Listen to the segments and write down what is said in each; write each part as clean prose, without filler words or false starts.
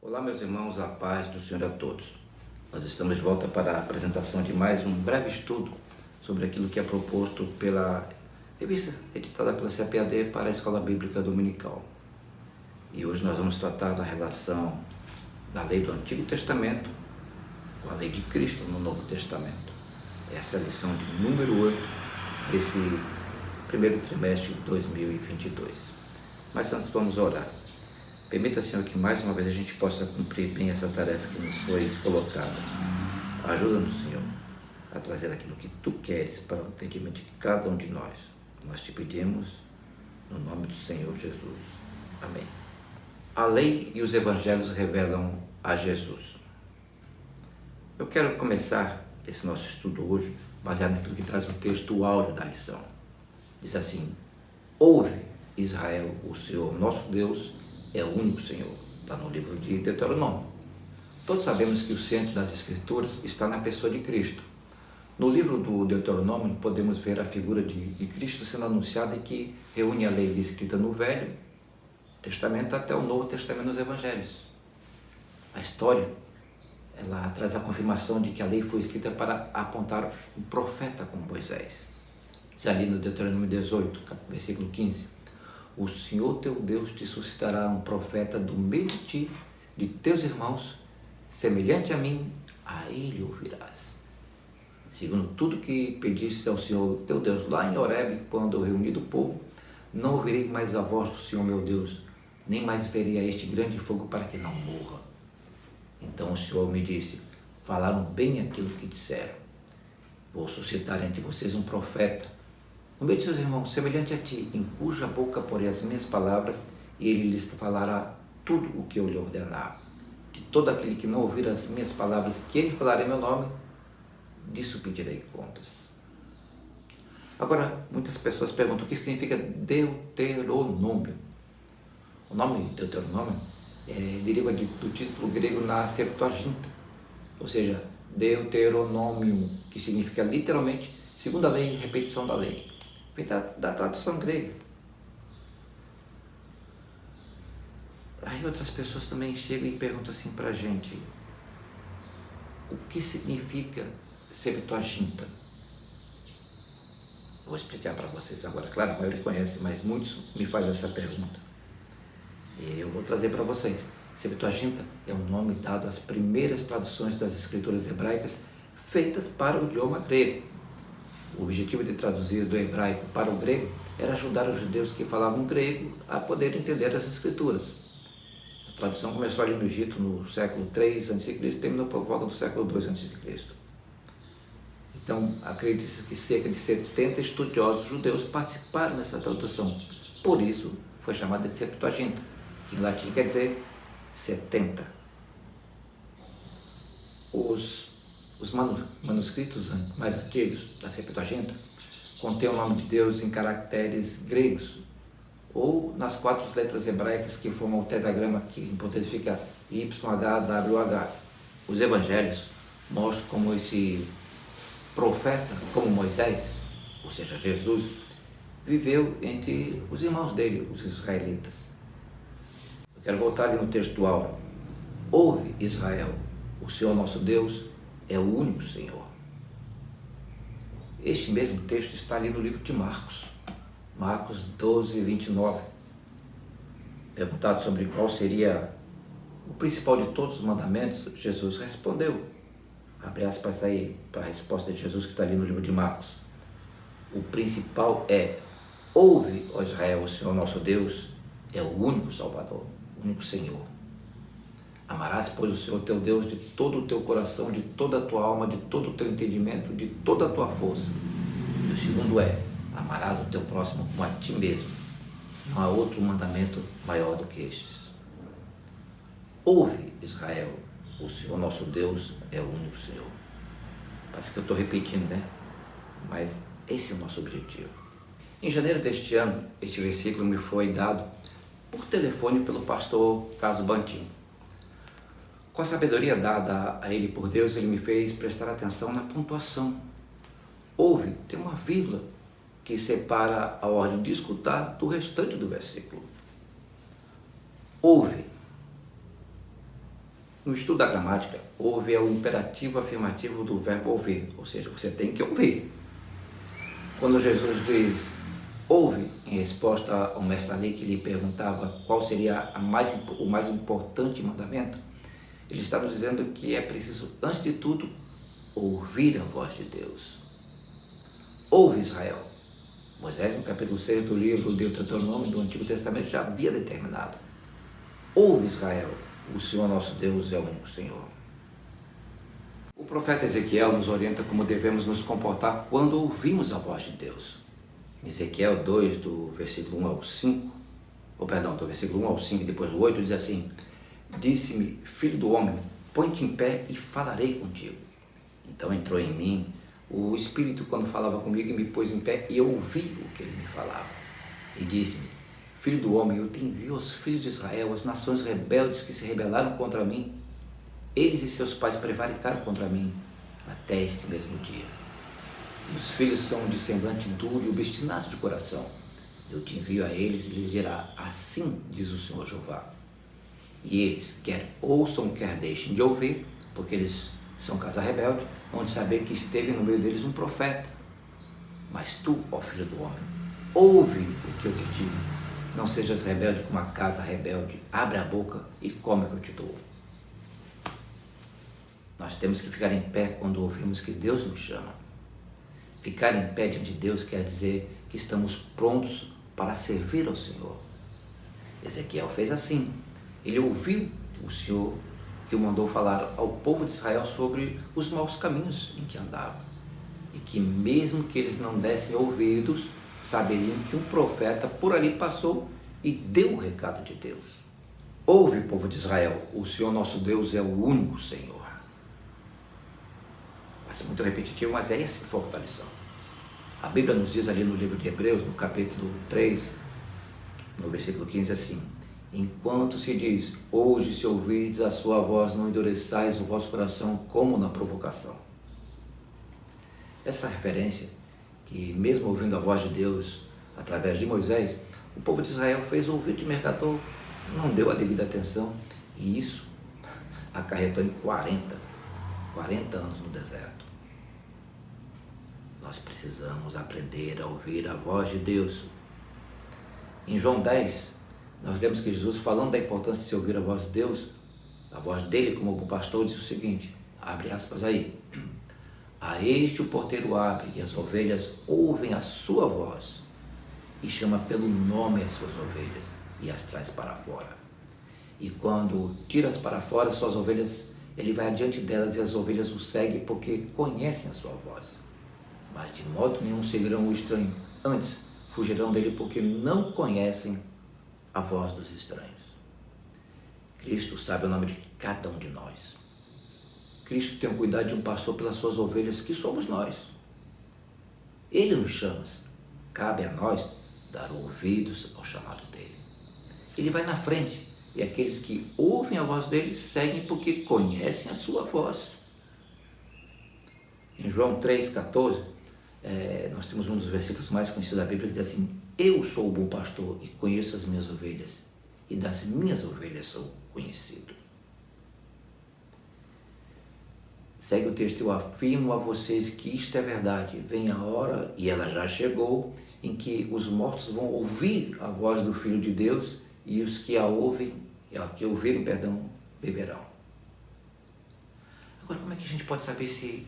Olá, meus irmãos, a paz do Senhor a todos. Nós estamos de volta para a apresentação de mais um breve estudo sobre aquilo que é proposto pela revista editada pela CPAD para a Escola Bíblica Dominical. E hoje nós vamos tratar da relação da lei do Antigo Testamento com a lei de Cristo no Novo Testamento. Essa é a lição de número 8 desse primeiro trimestre de 2022. Mas antes vamos orar. Permita, Senhor, que mais uma vez a gente possa cumprir bem essa tarefa que nos foi colocada. Ajuda-nos, Senhor, a trazer aquilo que Tu queres para o entendimento de cada um de nós. Nós te pedimos no nome do Senhor Jesus. Amém. A lei e os evangelhos revelam a Jesus. Eu quero começar esse nosso estudo hoje baseado naquilo que traz o texto áureo da lição. Diz assim: ouve, Israel, o Senhor nosso Deus é o único Senhor. Está no livro de Deuteronômio. Todos sabemos que o centro das Escrituras está na pessoa de Cristo. No livro do Deuteronômio podemos ver a figura de Cristo sendo anunciada e que reúne a lei escrita no Velho Testamento até o Novo Testamento nos Evangelhos. A história, ela traz a confirmação de que a lei foi escrita para apontar um profeta como Moisés. Diz ali no Deuteronômio 18, versículo 15: o Senhor teu Deus te suscitará um profeta do meio de ti, de teus irmãos, semelhante a mim, a ele ouvirás. Segundo tudo que pediste ao Senhor teu Deus lá em Horebe, quando reunido o povo, não ouvirei mais a voz do Senhor meu Deus, nem mais verei a este grande fogo para que não morra. Então o Senhor me disse: falaram bem aquilo que disseram. Vou suscitar entre vocês um profeta, no meio de seus irmãos, semelhante a ti, em cuja boca porei as minhas palavras, e ele lhes falará tudo o que eu lhe ordenar. De todo aquele que não ouvir as minhas palavras, que ele falar em meu nome, disso pedirei contas. Agora, muitas pessoas perguntam o que significa Deuteronômio. O nome Deuteronômio deriva do título grego na Septuaginta, ou seja, Deuteronomium, que significa literalmente segunda lei, repetição da lei. Vem da tradução grega. Aí outras pessoas também chegam e perguntam assim para a gente: o que significa Septuaginta? Eu vou explicar para vocês agora. Claro, a maioria conhece, mas muitos me fazem essa pergunta. E eu vou trazer para vocês. Septuaginta é o nome dado às primeiras traduções das escrituras hebraicas feitas para o idioma grego. O objetivo de traduzir do hebraico para o grego era ajudar os judeus que falavam grego a poder entender as escrituras. A tradução começou ali no Egito no século III a.C. e terminou por volta do século II a.C. Então, acredita-se que cerca de 70 estudiosos judeus participaram dessa tradução. Por isso, foi chamada de Septuaginta, que em latim quer dizer 70. Os manuscritos mais antigos da Septuaginta contêm o nome de Deus em caracteres gregos ou nas 4 letras hebraicas que formam o tetragrama, que em português fica YHWH. Os evangelhos mostram como esse profeta, como Moisés, ou seja, Jesus, viveu entre os irmãos dele, os israelitas. Eu quero voltar ali no texto áureo. Ouve, Israel, o Senhor nosso Deus é o único Senhor. Este mesmo texto está ali no livro de Marcos 12, 29. Perguntado sobre qual seria o principal de todos os mandamentos, Jesus respondeu. Abre aspas aí para a resposta de Jesus que está ali no livro de Marcos. O principal é: ouve, ó Israel, o Senhor nosso Deus é o único Salvador, o único Senhor. Amarás, pois, o Senhor teu Deus de todo o teu coração, de toda a tua alma, de todo o teu entendimento, de toda a tua força. E o segundo é: amarás o teu próximo como a ti mesmo. Não há outro mandamento maior do que estes. Ouve, Israel, o Senhor nosso Deus é o único Senhor. Parece que eu estou repetindo, né? Mas esse é o nosso objetivo. Em janeiro deste ano, este versículo me foi dado por telefone pelo pastor Caso Bantim. Com a sabedoria dada a ele por Deus, ele me fez prestar atenção na pontuação. Ouve, tem uma vírgula que separa a ordem de escutar do restante do versículo. Ouve. No estudo da gramática, ouve é o imperativo afirmativo do verbo ouvir, ou seja, você tem que ouvir. Quando Jesus diz ouve, em resposta ao mestre Ali que lhe perguntava qual seria o mais importante mandamento, ele está nos dizendo que é preciso, antes de tudo, ouvir a voz de Deus. Ouve, Israel. Moisés, no capítulo 6 do livro do Deuteronômio do Antigo Testamento, já havia determinado. Ouve, Israel, o Senhor nosso Deus é o único Senhor. O profeta Ezequiel nos orienta como devemos nos comportar quando ouvimos a voz de Deus. Em Ezequiel 2, do versículo 1 ao 5, do versículo 1 ao 5 e depois do 8, diz assim: Disse-me, filho do homem, põe-te em pé e falarei contigo. Então entrou em mim o Espírito quando falava comigo e me pôs em pé e eu ouvi o que ele me falava. E disse-me, filho do homem, eu te envio aos filhos de Israel, as nações rebeldes que se rebelaram contra mim. Eles e seus pais prevaricaram contra mim até este mesmo dia. E os filhos são de semblante duro e obstinados de coração. Eu te envio a eles e lhes dirá, assim diz o Senhor Jeová. E eles, quer ouçam, quer deixem de ouvir, porque eles são casa rebelde, vão de saber que esteve no meio deles um profeta. Mas tu, ó filho do homem, ouve o que eu te digo. Não sejas rebelde como a casa rebelde. Abre a boca e come o que eu te dou. Nós temos que ficar em pé quando ouvimos que Deus nos chama. Ficar em pé diante de Deus quer dizer que estamos prontos para servir ao Senhor. Ezequiel fez assim. Ele ouviu o Senhor que o mandou falar ao povo de Israel sobre os maus caminhos em que andava. E que mesmo que eles não dessem ouvidos, saberiam que um profeta por ali passou e deu o recado de Deus. Ouve, povo de Israel, o Senhor nosso Deus é o único Senhor. Vai ser muito repetitivo, mas é essa fortaleção. A Bíblia nos diz ali no livro de Hebreus, no capítulo 3, no versículo 15, assim: enquanto se diz, hoje se ouvirdes a sua voz, não endureçais o vosso coração como na provocação. Essa referência, que mesmo ouvindo a voz de Deus através de Moisés, o povo de Israel fez ouvir de mercador, não deu a devida atenção, e isso acarretou em 40 anos no deserto. Nós precisamos aprender a ouvir a voz de Deus. Em João 10, nós vemos que Jesus, falando da importância de se ouvir a voz de Deus, a voz dele como bom pastor, diz o seguinte, abre aspas aí: a este o porteiro abre e as ovelhas ouvem a sua voz e chama pelo nome as suas ovelhas e as traz para fora. E quando tira-as para fora, suas ovelhas, ele vai adiante delas e as ovelhas o seguem porque conhecem a sua voz. Mas de modo nenhum seguirão o estranho, antes fugirão dele porque não conhecem a voz dos estranhos. Cristo sabe o nome de cada um de nós. Cristo tem o cuidado de um pastor pelas suas ovelhas, que somos nós. Ele nos chama, cabe a nós dar ouvidos ao chamado dele. Ele vai na frente e aqueles que ouvem a voz dele seguem porque conhecem a sua voz. Em João 3,14, nós temos um dos versículos mais conhecidos da Bíblia que diz assim: eu sou o bom pastor e conheço as minhas ovelhas, e das minhas ovelhas sou conhecido. Segue o texto: eu afirmo a vocês que isto é verdade, vem a hora, e ela já chegou, em que os mortos vão ouvir a voz do Filho de Deus, e os que ouvirem, beberão. Agora, como é que a gente pode saber se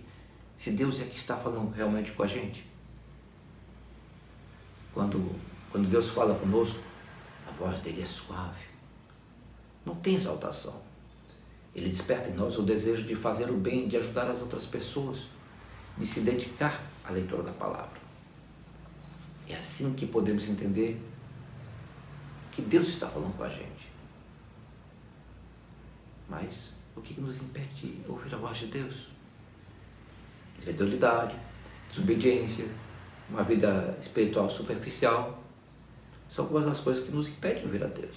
Deus é que está falando realmente com a gente? Quando Deus fala conosco, a voz dele é suave, não tem exaltação. Ele desperta em nós o desejo de fazer o bem, de ajudar as outras pessoas, de se dedicar à leitura da palavra. É assim que podemos entender que Deus está falando com a gente. Mas o que nos impede de ouvir a voz de Deus? Incredulidade, desobediência, uma vida espiritual superficial, são algumas das coisas que nos impedem de ouvir a Deus.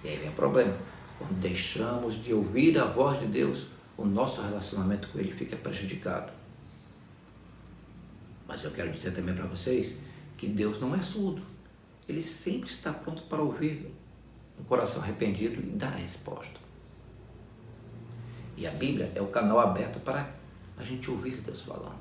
E aí vem o problema: quando deixamos de ouvir a voz de Deus, o nosso relacionamento com Ele fica prejudicado. Mas eu quero dizer também para vocês que Deus não é surdo. Ele sempre está pronto para ouvir um coração arrependido e dar a resposta. E a Bíblia é o canal aberto para a gente ouvir Deus falando.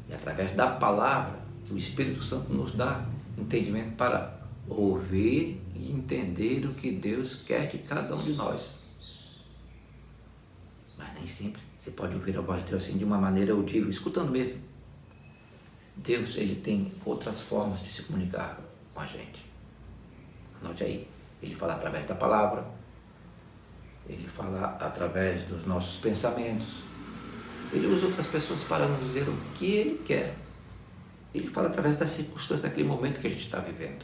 E através da palavra, que o Espírito Santo nos dá entendimento para ouvir e entender o que Deus quer de cada um de nós. Mas nem sempre você pode ouvir a voz de Deus assim de uma maneira audível, escutando mesmo. Deus, ele tem outras formas de se comunicar com a gente. Anote aí, ele fala através da palavra, ele fala através dos nossos pensamentos, ele usa outras pessoas para nos dizer o que ele quer. Ele fala através das circunstâncias daquele momento que a gente está vivendo.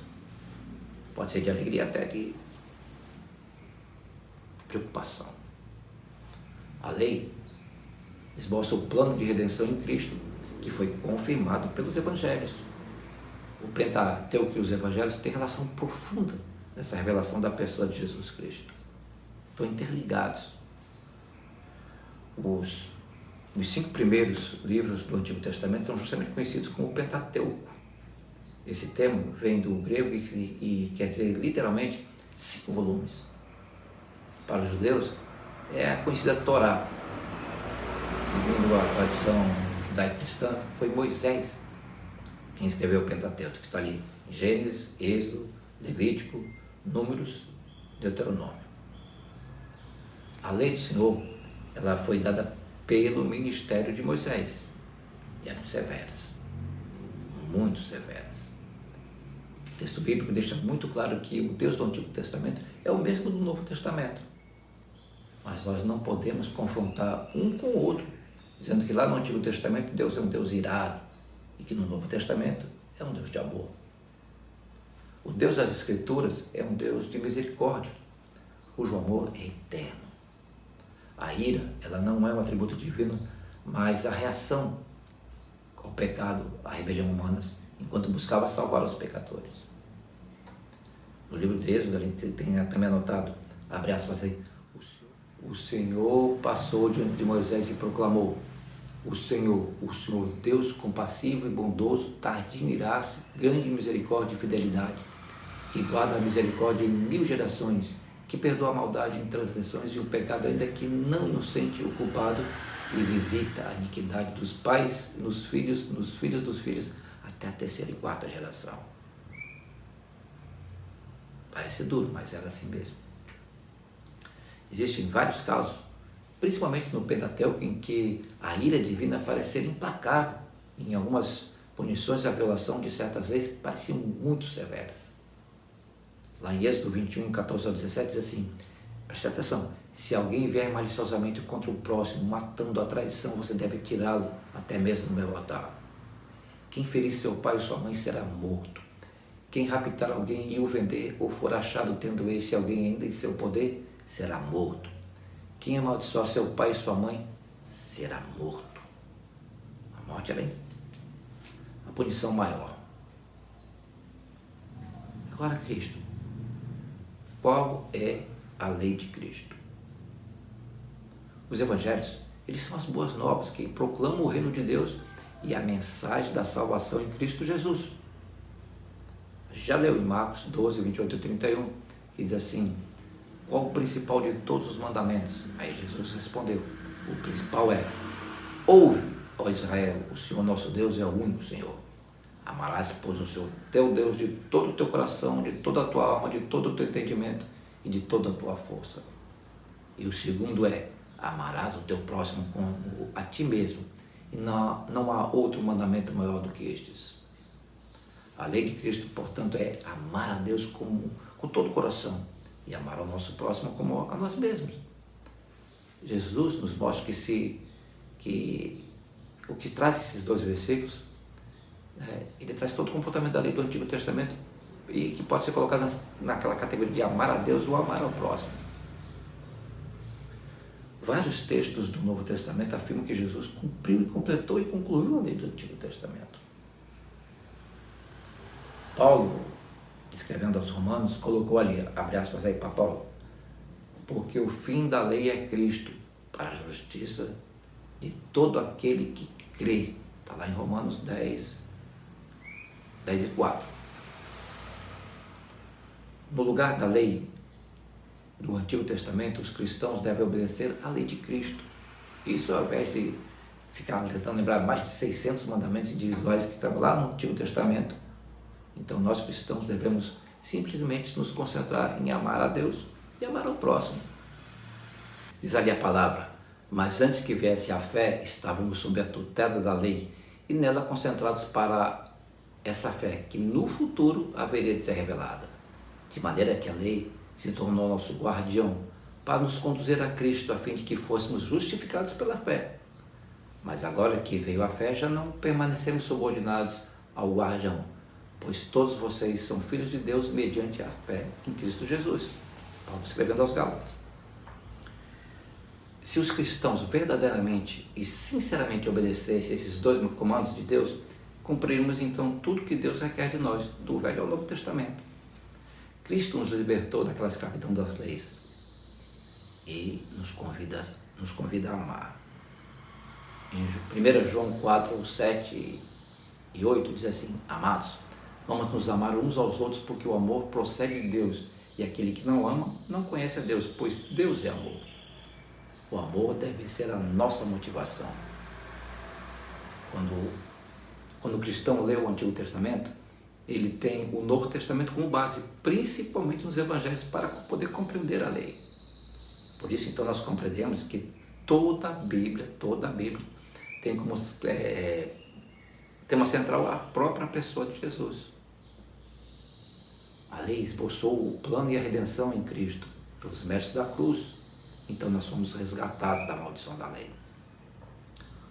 Pode ser de alegria até de preocupação. A lei esboça o plano de redenção em Cristo, que foi confirmado pelos evangelhos. O Pentateuco e os evangelhos têm relação profunda nessa revelação da pessoa de Jesus Cristo. Estão interligados. Os 5 primeiros livros do Antigo Testamento são justamente conhecidos como o Pentateuco. Esse termo vem do grego e quer dizer literalmente 5 volumes. Para os judeus é a conhecida Torá. Segundo a tradição judaico-cristã, foi Moisés quem escreveu o Pentateuco, que está ali: Gênesis, Êxodo, Levítico, Números, Deuteronômio. A lei do Senhor, ela foi dada pelo ministério de Moisés, e eram severas, muito severas. O texto bíblico deixa muito claro que o Deus do Antigo Testamento é o mesmo do Novo Testamento, mas nós não podemos confrontar um com o outro, dizendo que lá no Antigo Testamento Deus é um Deus irado e que no Novo Testamento é um Deus de amor. O Deus das Escrituras é um Deus de misericórdia, cujo amor é eterno. A ira, ela não é um atributo divino, mas a reação ao pecado, à rebelião humanas, enquanto buscava salvar os pecadores. No livro de Êxodo, ele tem também anotado, abre aspas aí, o Senhor passou diante de Moisés e proclamou: o Senhor Deus compassivo e bondoso, tardio em irar-se, grande em misericórdia e fidelidade, que guarda a misericórdia em 1000 gerações, que perdoa a maldade em transgressões e o pecado, ainda que não inocente o culpado, e visita a iniquidade dos pais nos filhos dos filhos, até a 3ª e 4ª geração. Parece duro, mas era assim mesmo. Existem vários casos, principalmente no Pentateuco, em que a ira divina parece ser implacável. Em algumas punições, a violação de certas leis pareciam muito severas. Lá em Êxodo 21, 14 ao 17, diz assim: preste atenção, se alguém vier maliciosamente contra o próximo, matando a traição, você deve tirá-lo até mesmo no meu altar. Quem ferir seu pai ou sua mãe será morto. Quem raptar alguém e o vender, ou for achado tendo esse alguém ainda em seu poder, será morto. Quem amaldiçoar seu pai e sua mãe, será morto. A morte é a punição maior. Agora, Cristo. Qual é a lei de Cristo? Os evangelhos, eles são as boas novas que proclamam o reino de Deus e a mensagem da salvação em Cristo Jesus. Já leu em Marcos 12, 28 e 31, que diz assim: qual o principal de todos os mandamentos? Aí Jesus respondeu: o principal é: ouve, ó Israel, o Senhor nosso Deus é o único Senhor. Amarás, pois, o Senhor teu Deus de todo o teu coração, de toda a tua alma, de todo o teu entendimento e de toda a tua força. E o segundo é: amarás o teu próximo como a ti mesmo. E não há outro mandamento maior do que estes. A lei de Cristo, portanto, é amar a Deus com todo o coração e amar ao nosso próximo como a nós mesmos. Jesus nos mostra que o que traz esses 2 versículos, ele traz todo o comportamento da lei do Antigo Testamento e que pode ser colocado naquela categoria de amar a Deus ou amar ao próximo. Vários textos do Novo Testamento afirmam que Jesus cumpriu e completou e concluiu a lei do Antigo Testamento. Paulo, escrevendo aos Romanos, colocou ali, abre aspas aí para Paulo: porque o fim da lei é Cristo, para a justiça de todo aquele que crê. Está lá em Romanos 10 e 4. No lugar da lei no Antigo Testamento, os cristãos devem obedecer à lei de Cristo. Isso ao invés de ficar tentando lembrar mais de 600 mandamentos individuais que estavam lá no Antigo Testamento. Então nós cristãos devemos simplesmente nos concentrar em amar a Deus e amar ao próximo. Diz ali a palavra: mas antes que viesse a fé, estávamos sob a tutela da lei e nela concentrados para essa fé que no futuro haveria de ser revelada. De maneira que a lei se tornou nosso guardião para nos conduzir a Cristo, a fim de que fôssemos justificados pela fé. Mas agora que veio a fé, já não permanecemos subordinados ao guardião, pois todos vocês são filhos de Deus mediante a fé em Cristo Jesus. Paulo escrevendo aos Gálatas. Se os cristãos verdadeiramente e sinceramente obedecessem esses dois comandos de Deus, cumpriremos então tudo que Deus requer de nós, do Velho ao Novo Testamento. Cristo nos libertou daquela escravidão das leis e nos convida a amar. Em 1 João 4, 7 e 8 diz assim: amados, vamos nos amar uns aos outros, porque o amor procede de Deus, e aquele que não ama não conhece a Deus, pois Deus é amor. O amor deve ser a nossa motivação. Quando o cristão lê o Antigo Testamento, ele tem o Novo Testamento como base, principalmente nos Evangelhos, para poder compreender a lei. Por isso, então, nós compreendemos que toda a Bíblia tem como tema central a própria pessoa de Jesus. A lei esboçou o plano e a redenção em Cristo, pelos méritos da cruz. Então nós fomos resgatados da maldição da lei.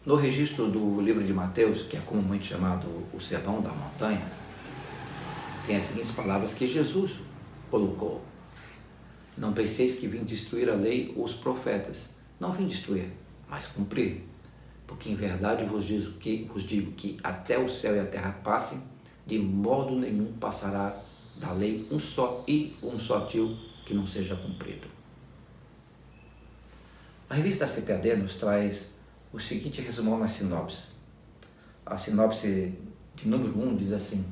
No registro do livro de Mateus, que é comumente chamado o Sermão da Montanha, tem as seguintes palavras que Jesus colocou: não penseis que vim destruir a lei ou os profetas. Não vim destruir, mas cumprir. Porque em verdade vos digo que até o céu e a terra passem, de modo nenhum passará da lei um só tio que não seja cumprido. A revista CPAD nos traz o seguinte resumão na sinopse. A sinopse de número 1 diz assim: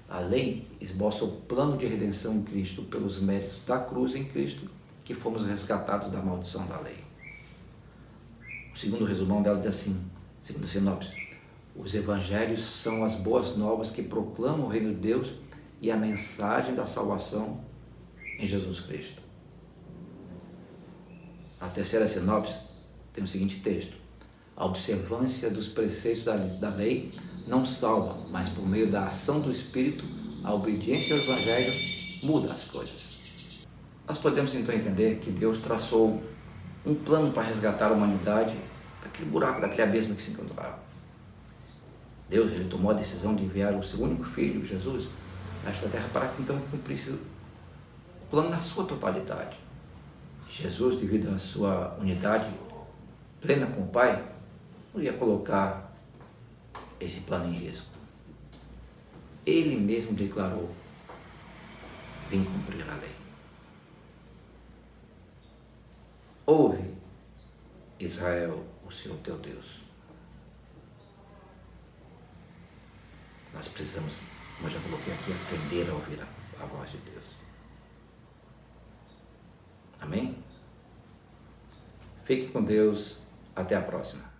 a lei esboça o plano de redenção em Cristo pelos méritos da cruz em Cristo, que fomos resgatados da maldição da lei. O segundo resumão dela diz assim, segundo a sinopse: os evangelhos são as boas novas que proclamam o reino de Deus e a mensagem da salvação em Jesus Cristo. A terceira sinopse tem o seguinte texto: a observância dos preceitos da lei não salva, mas por meio da ação do Espírito, a obediência ao Evangelho muda as coisas. Nós podemos então entender que Deus traçou um plano para resgatar a humanidade daquele buraco, daquele abismo que se encontrava. Deus, ele tomou a decisão de enviar o seu único filho, Jesus, a esta terra para que então cumprisse o plano na sua totalidade. Jesus, devido à sua unidade plena com o Pai, não ia colocar esse plano em risco. Ele mesmo declarou: vim cumprir a lei. Ouve, Israel, o Senhor teu Deus. Nós precisamos, como eu já coloquei aqui, aprender a ouvir a voz de Deus. Amém? Fique com Deus. Até a próxima.